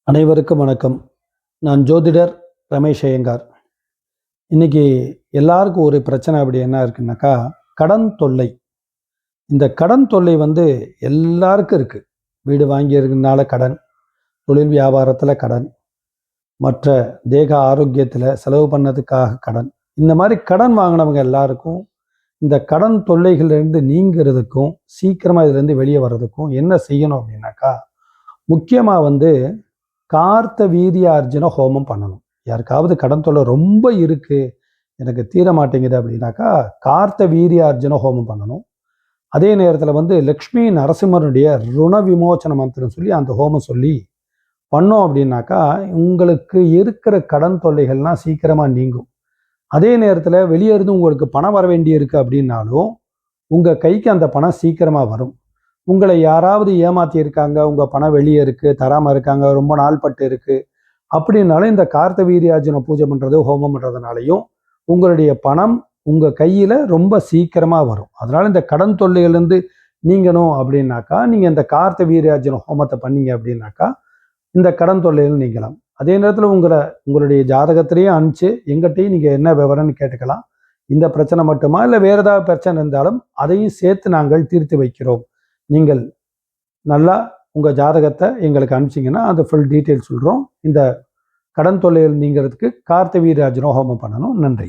அனைவருக்கும் வணக்கம். நான் ஜோதிடர் ரமேஷ் ஐயங்கார். இன்னைக்கு எல்லாருக்கும் ஒரு பிரச்சனை அப்படி என்ன இருக்குன்னாக்கா, கடன் தொல்லை. இந்த கடன் தொல்லை எல்லாருக்கும் இருக்கு. வீடு வாங்கியிருக்கிறதுனால கடன், தொழில் வியாபாரத்தில் கடன், மற்ற தேக ஆரோக்கியத்தில் செலவு பண்ணதுக்காக கடன். இந்த மாதிரி கடன் வாங்கினவங்க எல்லாருக்கும் இந்த கடன் தொல்லைகளிலிருந்து நீங்கிறதுக்கும் சீக்கிரமாக இதுலேருந்து வெளியே வர்றதுக்கும் என்ன செய்யணும் அப்படின்னாக்கா, முக்கியமாக கார்த்த வீரியார்ஜுன ஹோமம் பண்ணணும். யாருக்காவது கடன் தொல்லை ரொம்ப இருக்கு, எனக்கு தீர மாட்டேங்குது அப்படின்னாக்கா கார்த்த வீரியார்ஜுன ஹோமம் பண்ணணும். அதே நேரத்தில் லக்ஷ்மி நரசிம்மனுடைய ருண விமோச்சன மந்திரம் சொல்லி அந்த ஹோமம் சொல்லி பண்ணோம் அப்படின்னாக்கா உங்களுக்கு இருக்கிற கடன் தொல்லைகள்லாம் சீக்கிரமாக நீங்கும். அதே நேரத்தில் வெளியே இருந்து உங்களுக்கு பணம் வர வேண்டி இருக்கு அப்படின்னாலும் உங்கள் கைக்கு அந்த பணம் சீக்கிரமாக வரும். உங்களை யாராவது ஏமாற்றி இருக்காங்க, உங்கள் பணம் வெளியே இருக்குது, தராமல் இருக்காங்க, ரொம்ப நாள் பட்டு இருக்குது அப்படின்னாலும் இந்த கார்த்த வீரியார்ஜுன பூஜை பண்ணுறது, ஹோமம் பண்ணுறதுனாலையும் உங்களுடைய பணம் உங்கள் கையில் ரொம்ப சீக்கிரமாக வரும். அதனால் இந்த கடன் தொல்லையிலேருந்து நீங்கணும் அப்படின்னாக்கா நீங்கள் இந்த கார்த்த வீரியார்ஜுன ஹோமத்தை பண்ணீங்க அப்படின்னாக்கா இந்த கடன் தொல்லையில் நீங்கலாம். அதே நேரத்தில் உங்களுடைய ஜாதகத்திலேயே அனுப்பிச்சு எங்கிட்டையும் நீங்கள் என்ன விவரம்னு கேட்டுக்கலாம். இந்த பிரச்சனை மட்டுமா இல்லை வேறு ஏதாவது பிரச்சனை இருந்தாலும் அதையும் சேர்த்து நாங்கள் தீர்த்து வைக்கிறோம். நீங்கள் நல்லா உங்கள் ஜாதகத்தை எங்களுக்கு அனுப்பிச்சிங்கன்னா அந்த ஃபுல் டீட்டெயில் சொல்கிறோம். இந்த கடன் தொல்லையில் நீங்கிறதுக்கு கார்த்த வீரியார்ஜுன ஹோமம் பண்ணணும். நன்றி.